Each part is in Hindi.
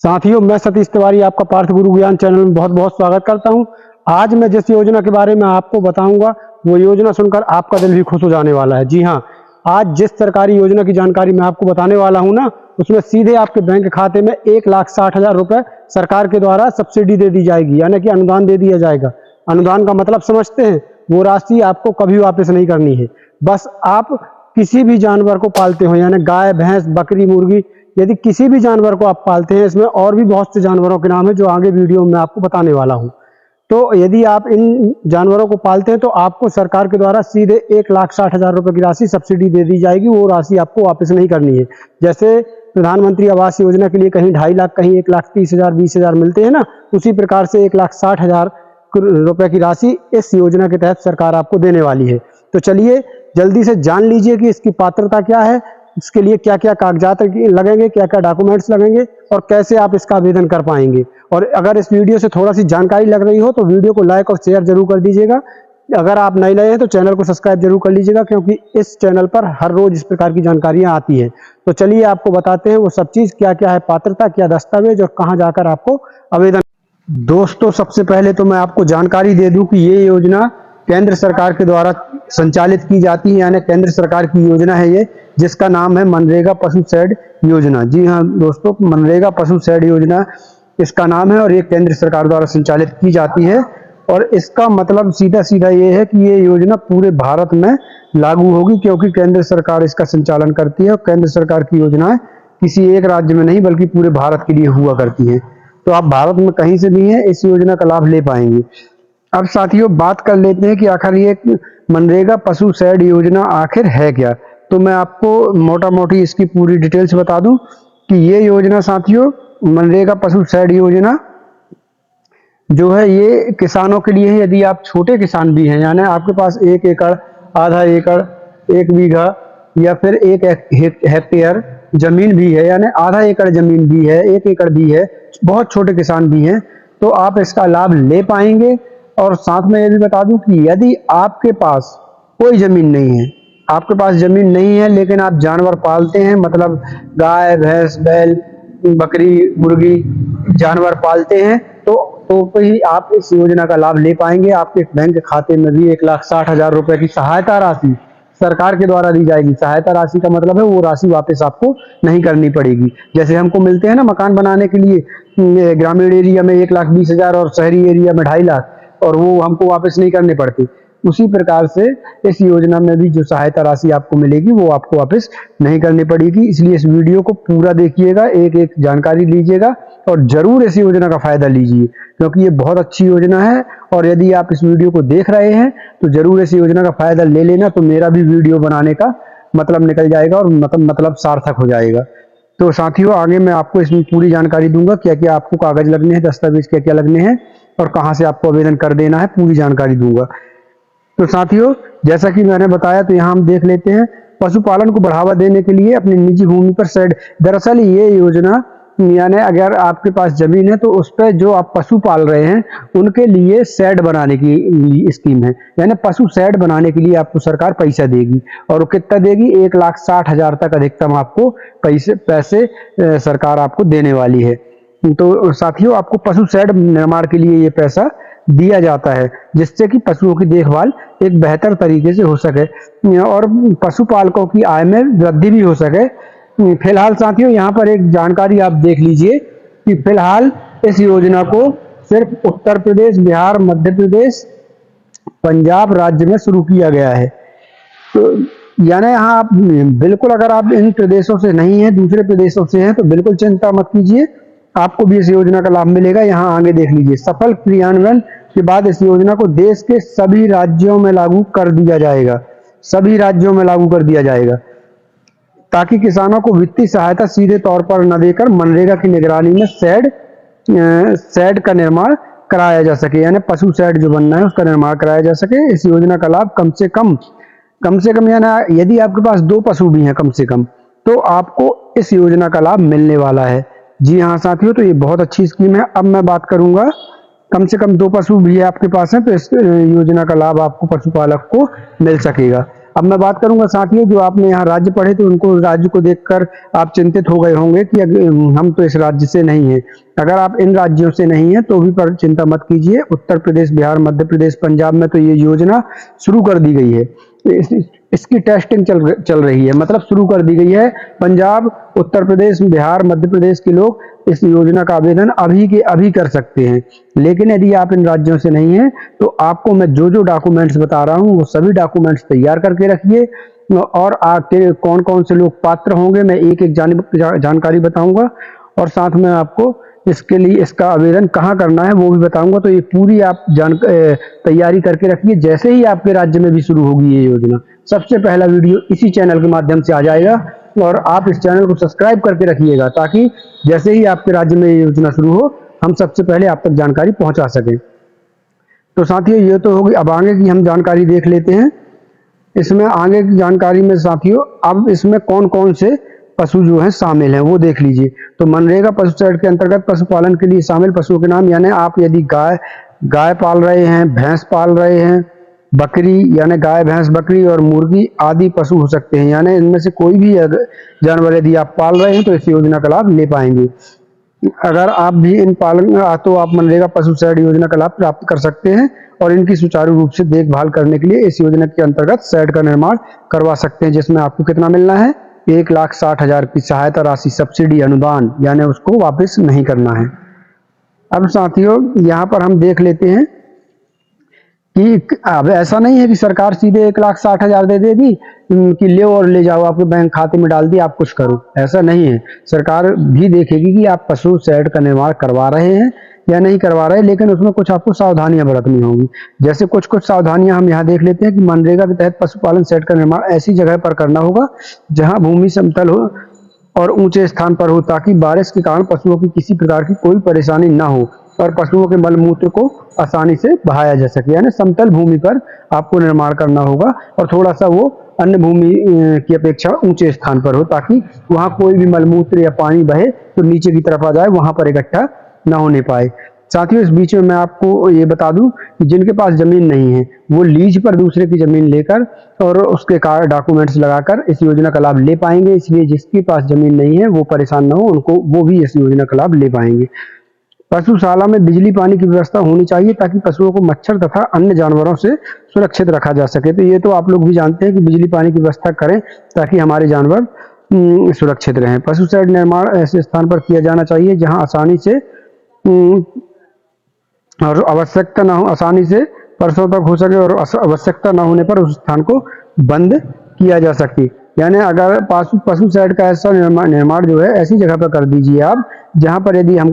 साथियों, मैं सतीश तिवारी आपका पार्थ गुरु ज्ञान चैनल में बहुत बहुत स्वागत करता हूं। आज मैं जिस योजना के बारे में आपको बताऊंगा वो योजना सुनकर आपका दिल भी खुश हो जाने वाला है। जी हां, आज जिस सरकारी योजना की जानकारी मैं आपको बताने वाला हूं ना, उसमें सीधे आपके बैंक खाते में 1,60,000 रुपए सरकार के द्वारा सब्सिडी दे दी जाएगी, यानी कि अनुदान दे दिया जाएगा। अनुदान का मतलब समझते हैं? वो राशि आपको कभी वापस नहीं करनी है। बस आप किसी भी जानवर को पालते हो, यानी गाय, भैंस, बकरी, मुर्गी, यदि किसी भी जानवर को आप पालते हैं, इसमें और भी बहुत से जानवरों के नाम है जो आगे वीडियो में आपको बताने वाला हूं। तो यदि आप इन जानवरों को पालते हैं तो आपको सरकार के द्वारा सीधे 1,60,000 रुपए की राशि सब्सिडी दे दी जाएगी। वो राशि आपको वापस नहीं करनी है। जैसे प्रधानमंत्री आवास योजना के लिए कहीं 2.5 लाख, कहीं 1,30,000, 20,000 मिलते हैं ना, उसी प्रकार से 1,60,000 रुपए की राशि इस योजना के तहत सरकार आपको देने वाली है। तो चलिए जल्दी से जान लीजिए कि इसकी पात्रता क्या है, इसके लिए क्या क्या कागजात लगेंगे, क्या क्या डॉक्यूमेंट्स लगेंगे और कैसे आप इसका आवेदन कर पाएंगे। और अगर इस वीडियो से थोड़ा सी जानकारी लग रही हो तो वीडियो को लाइक और शेयर जरूर कर दीजिएगा। अगर आप नए हैं तो चैनल को सब्सक्राइब जरूर कर लीजिएगा, क्योंकि इस चैनल पर हर रोज इस प्रकार की जानकारियां आती हैं। तो चलिए आपको बताते हैं वो सब चीज क्या क्या है, पात्रता, क्या दस्तावेज और कहाँ जाकर आपको आवेदन। दोस्तों, सबसे पहले तो मैं आपको जानकारी दे दूं कि ये योजना केंद्र सरकार के द्वारा संचालित की जाती है, यानी केंद्र सरकार की योजना है ये, जिसका नाम है मनरेगा पशु शेड योजना। जी हाँ दोस्तों, मनरेगा पशु शेड योजना इसका नाम है और ये केंद्र सरकार द्वारा संचालित की जाती है। और इसका मतलब सीधा सीधा ये है कि ये योजना पूरे भारत में लागू होगी, क्योंकि केंद्र सरकार इसका संचालन करती है और केंद्र सरकार की योजनाएं किसी एक राज्य में नहीं बल्कि पूरे भारत के लिए हुआ करती है। तो आप भारत में कहीं से भी हैं इस योजना का लाभ ले पाएंगे। अब साथियों बात कर लेते हैं कि आखिर ये मनरेगा पशु शेड योजना आखिर है क्या। तो मैं आपको मोटा मोटी इसकी पूरी डिटेल्स बता दूं कि ये योजना साथियों, मनरेगा पशु शेड योजना जो है ये किसानों के लिए है। यदि आप छोटे किसान भी हैं, यानी आपके पास 1 एकड़, आधा एकड़, 1 बीघा या फिर 1 हेक्टेयर जमीन भी है, यानी आधा एकड़ जमीन भी है, 1 एकड़ भी है, बहुत छोटे किसान भी हैं, तो आप इसका लाभ ले पाएंगे। और साथ में ये भी बता दूं कि यदि आपके पास कोई जमीन नहीं है, आपके पास जमीन नहीं है लेकिन आप जानवर पालते हैं, मतलब गाय, भैंस, बैल, बकरी, मुर्गी जानवर पालते हैं, तो ही आप इस योजना का लाभ ले पाएंगे। आपके बैंक खाते में भी 1,60,000 रुपए की सहायता राशि सरकार के द्वारा दी जाएगी। सहायता राशि का मतलब है वो राशि वापस आपको नहीं करनी पड़ेगी। जैसे हमको मिलते हैं ना मकान बनाने के लिए, ग्रामीण एरिया में 1,20,000 और शहरी एरिया में 2.5 लाख, और वो हमको वापस नहीं करने पड़ती। उसी प्रकार से इस योजना में भी जो सहायता राशि आपको मिलेगी वो आपको वापस नहीं करनी पड़ेगी। इसलिए इस वीडियो को पूरा देखिएगा, एक एक जानकारी लीजिएगा और जरूर इस योजना का फायदा लीजिए, क्योंकि ये बहुत अच्छी योजना है। और यदि आप इस वीडियो को देख रहे हैं तो जरूर इस योजना का फायदा ले लेना, तो मेरा भी वीडियो बनाने का मतलब निकल जाएगा और मतलब सार्थक हो जाएगा। तो साथियों आगे मैं आपको इसमें पूरी जानकारी दूंगा, क्या क्या आपको कागज लगने हैं, दस्तावेज क्या क्या लगने हैं और कहां से आपको आवेदन कर देना है, पूरी जानकारी दूंगा। तो साथियों जैसा कि मैंने बताया, तो यहाँ हम देख लेते हैं पशुपालन को बढ़ावा देने के लिए अपनी निजी भूमि पर शेड। दरअसल ये योजना, यानी अगर आपके पास जमीन है तो उस पर जो आप पशु पाल रहे हैं उनके लिए शेड बनाने की स्कीम है। यानी पशु शेड बनाने के लिए आपको सरकार पैसा देगी, और वो कितना देगी, 1,60,000 तक अधिकतम आपको पैसे सरकार आपको देने वाली है। तो साथियों आपको पशु शेड निर्माण के लिए ये पैसा दिया जाता है, जिससे कि पशुओं की देखभाल एक बेहतर तरीके से हो सके और पशुपालकों की आय में वृद्धि भी हो सके। फिलहाल साथियों यहाँ पर एक जानकारी आप देख लीजिए कि फिलहाल इस योजना को सिर्फ उत्तर प्रदेश, बिहार, मध्य प्रदेश, पंजाब राज्य में शुरू किया गया है। तो यानी यहाँ आप बिल्कुल, अगर आप इन प्रदेशों से नहीं हैं, दूसरे प्रदेशों से हैं, तो बिल्कुल चिंता मत कीजिए, आपको भी इस योजना का लाभ मिलेगा। यहाँ आगे देख लीजिए, सफल क्रियान्वयन के बाद इस योजना को देश के सभी राज्यों में लागू कर दिया जाएगा। सभी राज्यों में लागू कर दिया जाएगा, ताकि किसानों को वित्तीय सहायता सीधे तौर पर न देकर मनरेगा की निगरानी में शेड का निर्माण कराया जा सके। यानी पशु शेड जो बनना है उसका निर्माण कराया जा सके। इस योजना का लाभ कम से कम यानी यदि आपके पास 2 पशु भी हैं कम से कम, तो आपको इस योजना का लाभ मिलने वाला है। जी हाँ साथियों, तो ये बहुत अच्छी स्कीम है। अब मैं बात करूंगा, कम से कम 2 पशु भी आपके पास हैं तो इस योजना का लाभ आपको पशुपालक को मिल सकेगा। अब मैं बात करूंगा साथियों, जो आपने यहाँ राज्य पढ़े थे उनको राज्य को देखकर आप चिंतित हो गए होंगे कि हम तो इस राज्य से नहीं हैं। अगर आप इन राज्यों से नहीं हैं तो भी पर चिंता मत कीजिए। उत्तर प्रदेश, बिहार, मध्य प्रदेश, पंजाब में तो ये योजना शुरू कर दी गई है। इसकी टेस्टिंग चल रही है, मतलब शुरू कर दी गई है। पंजाब, उत्तर प्रदेश, बिहार, मध्य प्रदेश के लोग इस योजना का आवेदन अभी के अभी कर सकते हैं। लेकिन यदि आप इन राज्यों से नहीं हैं तो आपको मैं जो जो डॉक्यूमेंट्स बता रहा हूं वो सभी डॉक्यूमेंट्स तैयार करके रखिए, और आपके कौन कौन से लोग पात्र होंगे मैं एक एक जानकारी बताऊंगा, और साथ में आपको इसके लिए इसका आवेदन कहाँ करना है वो भी बताऊंगा। तो ये पूरी आप तैयारी करके रखिए। जैसे ही आपके राज्य में भी शुरू होगी ये योजना, सबसे पहला वीडियो इसी चैनल के माध्यम से आ जाएगा, और आप इस चैनल को सब्सक्राइब करके रखिएगा ताकि जैसे ही आपके राज्य में ये योजना शुरू हो हम सबसे पहले आप तक जानकारी पहुंचा सकें। तो साथियों ये तो होगी, अब आगे की हम जानकारी देख लेते हैं। इसमें आगे की जानकारी में साथियों अब इसमें कौन कौन से पशु जो हैं शामिल हैं वो देख लीजिए। तो मनरेगा पशु शैड के अंतर्गत पशुपालन के लिए शामिल पशुओं के नाम, यानी आप यदि गाय पाल रहे हैं, भैंस पाल रहे हैं, बकरी यानी गाय, भैंस, बकरी और मुर्गी आदि पशु हो सकते हैं, यानी इनमें से कोई भी जानवर यदि आप पाल रहे हैं तो इस योजना का लाभ ले पाएंगे। अगर आप भी इन पालन तो आप मनरेगा पशु शैड योजना का लाभ प्राप्त कर सकते हैं, और इनकी सुचारू रूप से देखभाल करने के लिए इस योजना के अंतर्गत शैड का निर्माण करवा सकते हैं, जिसमें आपको कितना मिलना है, 1,60,000 की सहायता राशि, सब्सिडी, अनुदान, यानी उसको वापस नहीं करना है। अब साथियों यहाँ पर हम देख लेते हैं कि अब ऐसा नहीं है कि सरकार सीधे 1,60,000 दे देगी कि ले और ले जाओ, आपके बैंक खाते में डाल दिया, आप कुछ करो, ऐसा नहीं है। सरकार भी देखेगी कि आप पशु शैड का निर्माण करवा रहे हैं या नहीं करवा रहे, लेकिन उसमें कुछ आपको सावधानियां बरतनी होंगी। जैसे कुछ सावधानियां हम यहाँ देख लेते हैं कि मनरेगा के तहत पशुपालन शैड का निर्माण ऐसी जगह पर करना होगा जहाँ भूमि समतल हो और ऊंचे स्थान पर हो, ताकि बारिश के कारण पशुओं की किसी प्रकार की कोई परेशानी ना हो और पशुओं के मल मूत्र को आसानी से बहाया जा सके। यानी समतल भूमि पर आपको निर्माण करना होगा, और थोड़ा सा वो अन्य भूमि की अपेक्षा ऊंचे स्थान पर हो, ताकि वहां कोई भी मलमूत्र या पानी बहे तो नीचे की तरफ आ जाए, वहां पर इकट्ठा ना होने पाए। साथियों इस बीच में मैं आपको ये बता दूं कि जिनके पास जमीन नहीं है वो लीज पर दूसरे की जमीन लेकर और उसके डॉक्यूमेंट्स लगाकर इस योजना का लाभ ले पाएंगे। इसलिए जिसके पास जमीन नहीं है वो परेशान ना हो, उनको वो भी इस योजना का लाभ ले पाएंगे। पशुशाला में बिजली पानी की व्यवस्था होनी चाहिए ताकि पशुओं को मच्छर तथा अन्य जानवरों से सुरक्षित रखा जा सके। तो ये तो आप लोग भी जानते हैं कि बिजली पानी की व्यवस्था करें ताकि हमारे जानवर सुरक्षित रहें। पशु शैड निर्माण ऐसे स्थान पर किया जाना चाहिए जहां आसानी से और आवश्यकता ना हो, आसानी से परसों तक हो सके, और आवश्यकता ना होने पर उस स्थान को बंद किया जा सके। यानी अगर पशु शैड का ऐसा निर्माण जो है ऐसी जगह पर कर दीजिए आप जहां पर यदि हम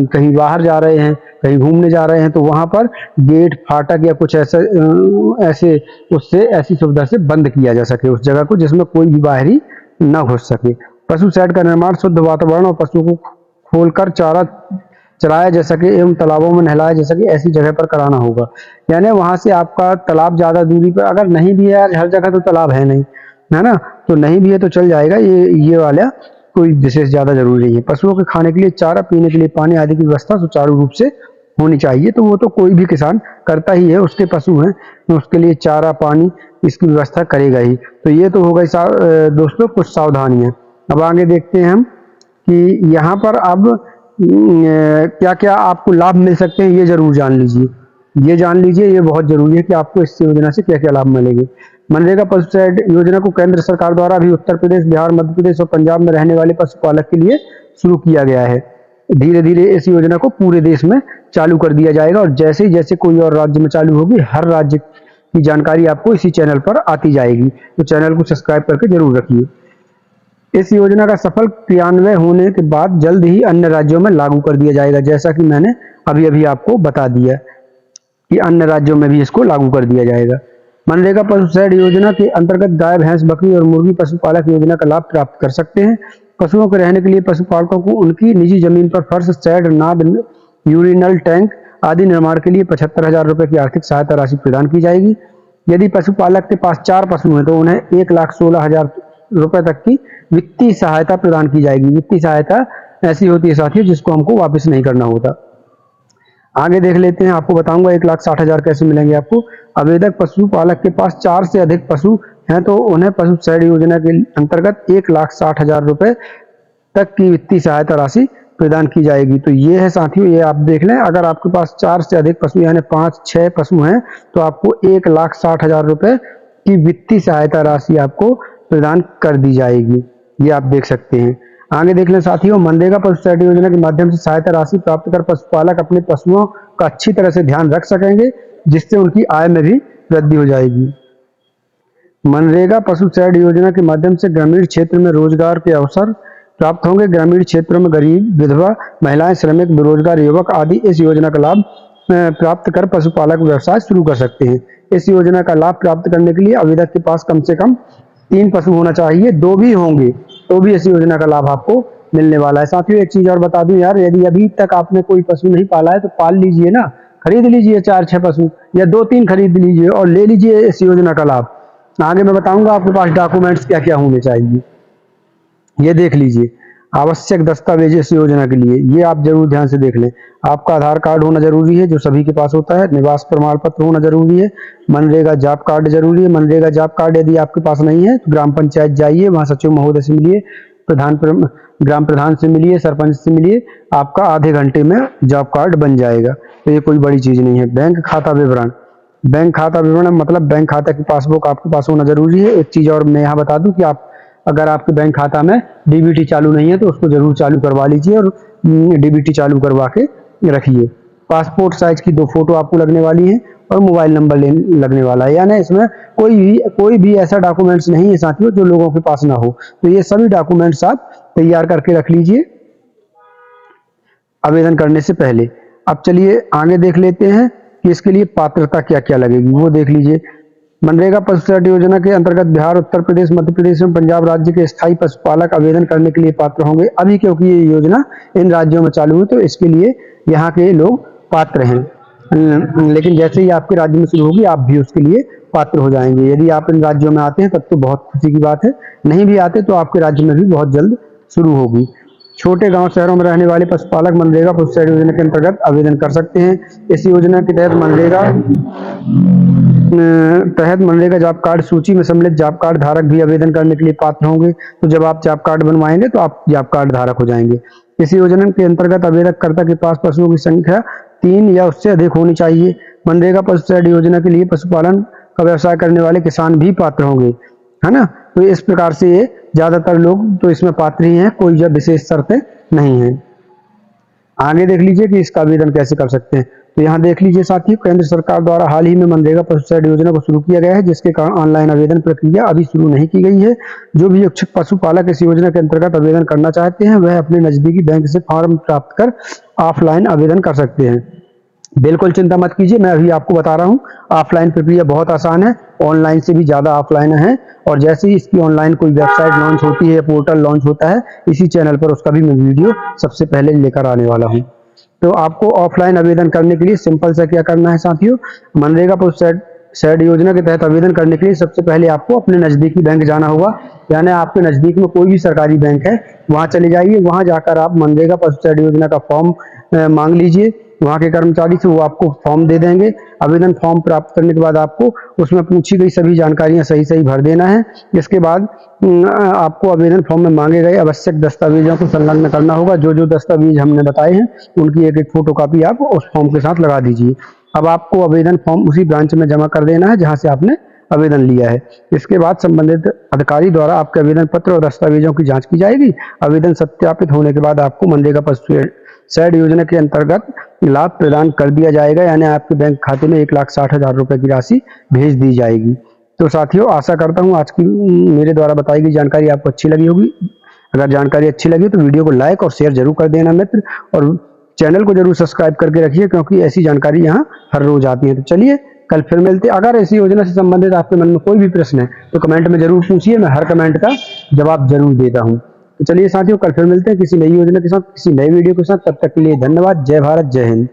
कहीं बाहर जा रहे हैं, कहीं घूमने जा रहे हैं, तो वहां पर गेट, फाटक या कुछ ऐसे उससे ऐसी सुविधा से बंद किया जा सके उस जगह को, जिसमें कोई भी बाहरी न घुस सके। पशु शैड का निर्माण शुद्ध वातावरण और पशुओं को खोलकर चारा चलाया जा सके एवं तालाबों में नहलाया जा सके ऐसी जगह पर कराना होगा। यानी वहां से आपका तालाब ज्यादा दूरी पर, अगर नहीं भी है, हर जगह तो तालाब है नहीं, है ना, तो नहीं भी है तो चल जाएगा, ये वाला कोई विशेष ज्यादा जरूरी नहीं है। पशुओं के खाने के लिए चारा, पीने के लिए पानी आदि की व्यवस्था सुचारू रूप से होनी चाहिए। तो वो तो कोई भी किसान करता ही है, उसके पशु हैं तो उसके लिए चारा, पानी इसकी व्यवस्था करेगा ही। तो ये तो हो गई दोस्तों कुछ सावधानियां। अब आगे देखते हैं हम कि यहाँ पर अब क्या क्या आपको लाभ मिल सकते हैं, ये जरूर जान लीजिए। ये जान लीजिए, ये बहुत जरूरी है कि आपको इस योजना से क्या क्या लाभ मिलेंगे। मनरेगा पशु शैड योजना को केंद्र सरकार द्वारा भी उत्तर प्रदेश, बिहार, मध्य प्रदेश और पंजाब में रहने वाले पशुपालक के लिए शुरू किया गया है। धीरे धीरे इस योजना को पूरे देश में चालू कर दिया जाएगा, और जैसे जैसे कोई और राज्य में चालू होगी हर राज्य की जानकारी आपको इसी चैनल पर आती जाएगी। तो चैनल को सब्सक्राइब करके जरूर रखिए। इस योजना का सफल क्रियान्वयन होने के बाद जल्द ही अन्य राज्यों में लागू कर दिया जाएगा, जैसा कि मैंने अभी अभी आपको बता दिया कि अन्य राज्यों में भी इसको लागू कर दिया जाएगा। मनरेगा पशु शैड योजना के अंतर्गत गाय, भैंस, बकरी और मुर्गी पशुपालक योजना का लाभ प्राप्त कर सकते हैं। पशुओं के रहने के लिए पशुपालकों को उनकी निजी जमीन पर फर्श, शैड, नाद, यूरिनल टैंक आदि निर्माण के लिए 75,000 रुपए की आर्थिक सहायता राशि प्रदान की जाएगी। यदि पशुपालक के पास 4 पशु हैं तो उन्हें 1,16,000 रुपए तक की वित्तीय सहायता प्रदान की जाएगी। वित्तीय सहायता ऐसी होती है साथियों जिसको हमको वापस नहीं करना होता। आगे देख लेते हैं, आपको बताऊंगा 1,60,000 कैसे मिलेंगे आपको। आवेदक पशुपालक के पास 4 से अधिक पशु हैं तो उन्हें पशु श्रेणी योजना के अंतर्गत 1,60,000 रुपए तक की वित्तीय सहायता राशि प्रदान की जाएगी। तो ये है साथियों, ये आप देख लें, अगर आपके पास 4 से अधिक पशु यानी 5-6 पशु हैं तो आपको 1,60,000 रुपए की वित्तीय सहायता राशि आपको प्रदान कर दी जाएगी। ये आप देख सकते हैं। आगे देख लें साथियों, मनरेगा पशु श्रेणी योजना के माध्यम से सहायता राशि प्राप्त कर पशुपालक अपने पशुओं का अच्छी तरह से ध्यान रख सकेंगे, जिससे उनकी आय में भी वृद्धि हो जाएगी। मनरेगा पशु श्रेणी योजना के माध्यम से ग्रामीण क्षेत्र में रोजगार के अवसर प्राप्त होंगे। ग्रामीण क्षेत्रों में गरीब, विधवा महिलाएं, श्रमिक, बेरोजगार युवक आदि इस योजना का लाभ प्राप्त कर पशुपालक व्यवसाय शुरू कर सकते हैं। इस योजना का लाभ प्राप्त करने के लिए आवेदक के पास कम से कम 3 पशु होना चाहिए, 2 भी होंगे तो भी इस योजना का लाभ आपको मिलने वाला है। साथियों एक चीज और बता दूं यार, यदि अभी तक आपने कोई पशु नहीं पाला है तो पाल लीजिए ना, खरीद लीजिए 4-6 पशु या 2-3 खरीद लीजिए और ले लीजिए इस योजना का लाभ। आगे मैं बताऊंगा आपके पास डॉक्यूमेंट्स क्या क्या होने चाहिए। ये देख लीजिए, आवश्यक दस्तावेज इस योजना के लिए, ये आप जरूर ध्यान से देख लें। आपका आधार कार्ड होना जरूरी है जो सभी के पास होता है, निवास प्रमाण पत्र होना जरूरी है, मनरेगा जॉब कार्ड जरूरी है। मनरेगा जॉब कार्ड यदि आपके पास नहीं है तो ग्राम पंचायत जाइए, वहां सचिव महोदय से मिलिए, ग्राम प्रधान से मिलिए, सरपंच से मिलिए, आपका आधे घंटे में जॉब कार्ड बन जाएगा। तो ये कोई बड़ी चीज नहीं है। बैंक खाता विवरण, बैंक खाता विवरण मतलब बैंक खाता की पासबुक आपके पास होना जरूरी है। एक चीज और मैं यहाँ बता दूं कि आप अगर आपके बैंक खाता में डीबीटी चालू नहीं है तो उसको जरूर चालू करवा लीजिए और डीबीटी चालू करवा के रखिए। पासपोर्ट साइज की 2 फोटो आपको लगने वाली है और मोबाइल नंबर लगने वाला है, यानी इसमें कोई भी ऐसा डॉक्यूमेंट्स नहीं है साथियों जो लोगों के पास ना हो। तो ये सभी डॉक्यूमेंट्स आप तैयार करके रख लीजिए आवेदन करने से पहले। अब चलिए आगे देख लेते हैं कि इसके लिए पात्रता क्या क्या लगेगी, वो देख लीजिए। मनरेगा पशु श्रेणी योजना के अंतर्गत बिहार, उत्तर प्रदेश, मध्य प्रदेश एवं पंजाब राज्य के स्थायी पशुपालक आवेदन करने के लिए पात्र होंगे। अभी क्योंकि ये योजना इन राज्यों में चालू है तो इसके लिए यहाँ के लोग पात्र हैं, लेकिन जैसे ही आपके राज्य में शुरू होगी आप भी उसके लिए पात्र हो जाएंगे। यदि आप इन राज्यों में आते हैं तब तो बहुत खुशी की बात है, नहीं भी आते तो आपके राज्य में भी बहुत जल्द शुरू होगी। छोटे गांव शहरों में रहने वाले पशुपालक मनरेगा पशु श्रेणी योजना के अंतर्गत आवेदन कर सकते हैं। इस योजना के तहत मनरेगा जॉब कार्ड सूची में सम्मिलित जॉब कार्ड धारक भी आवेदन करने के लिए पात्र होंगे। तो जब आप जॉब कार्ड बनवाएंगे तो आप जॉब कार्ड धारक हो जाएंगे। इस योजना के अंतर्गत आवेदक कर्ता के पास पशुओं की संख्या 3 या उससे अधिक होनी चाहिए। मनरेगा पशु श्रेणी योजना के लिए पशुपालन का व्यवसाय करने वाले किसान भी पात्र होंगे, है ना। तो इस प्रकार से ये ज्यादातर लोग तो इसमें पात्र ही हैं, कोई जब विशेष शर्तें नहीं है। आगे देख लीजिए कि इसका आवेदन कैसे कर सकते हैं। तो यहाँ देख लीजिए साथियों, केंद्र सरकार द्वारा हाल ही में मनरेगा पशु श्रेणी योजना को शुरू किया गया है, जिसके कारण ऑनलाइन आवेदन प्रक्रिया अभी शुरू नहीं की गई है। जो भी इच्छुक पशुपालक इस योजना के अंतर्गत आवेदन करना चाहते हैं वह अपने नजदीकी बैंक से फॉर्म प्राप्त कर ऑफलाइन आवेदन कर सकते हैं। बिल्कुल चिंता मत कीजिए, मैं अभी आपको बता रहा हूँ ऑफलाइन प्रक्रिया बहुत आसान है, ऑनलाइन से भी ज्यादा ऑफलाइन है। और जैसे ही इसकी ऑनलाइन कोई वेबसाइट लॉन्च होती है, पोर्टल लॉन्च होता है, इसी चैनल पर उसका भी मैं वीडियो सबसे पहले लेकर आने वाला हूँ। तो आपको ऑफलाइन आवेदन करने के लिए सिंपल सा क्या करना है साथियों, मनरेगा पशु श्रेणी योजना के तहत आवेदन करने के लिए सबसे पहले आपको अपने नजदीकी बैंक जाना होगा। यानी आपके नजदीक में कोई भी सरकारी बैंक है वहां चले जाइए, वहां जाकर आप मनरेगा पशु श्रेणी योजना का फॉर्म मांग लीजिए वहां के कर्मचारी से, वो आपको फॉर्म दे देंगे। आवेदन फॉर्म प्राप्त करने के बाद आपको उसमें पूछी गई सभी जानकारियां सही सही भर देना है। इसके बाद आपको आवेदन फॉर्म में मांगे गए आवश्यक दस्तावेजों को संलग्न करना होगा। जो जो दस्तावेज हमने बताए हैं उनकी एक फोटोकॉपी आप उस फॉर्म के साथ लगा दीजिए। अब आपको आवेदन फॉर्म उसी ब्रांच में जमा कर देना है जहां से आपने आवेदन लिया है। इसके बाद संबंधित अधिकारी द्वारा आपके आवेदन पत्र और दस्तावेजों की जांच की जाएगी। आवेदन सत्यापित होने के बाद आपको मनरेगा पशु श्रेणी योजना के अंतर्गत लाभ प्रदान कर दिया जाएगा, यानी आपके बैंक खाते में 1,60,000 रुपए की राशि भेज दी जाएगी। तो साथियों आशा करता हूँ आज की मेरे द्वारा बताई गई जानकारी आपको अच्छी लगी होगी। अगर जानकारी अच्छी लगी तो वीडियो को लाइक और शेयर जरूर कर देना मित्र, और चैनल को जरूर सब्सक्राइब करके रखिए क्योंकि ऐसी जानकारी यहाँ हर रोज आती है। तो चलिए कल फिर मिलते हैं। अगर ऐसी योजना से संबंधित आपके मन में कोई भी प्रश्न है तो कमेंट में जरूर पूछिए, मैं हर कमेंट का जवाब जरूर देता हूँ। तो चलिए साथियों कल फिर मिलते हैं किसी नई योजना के साथ, किसी नए वीडियो के साथ। तब तक के लिए धन्यवाद। जय भारत, जय हिंद।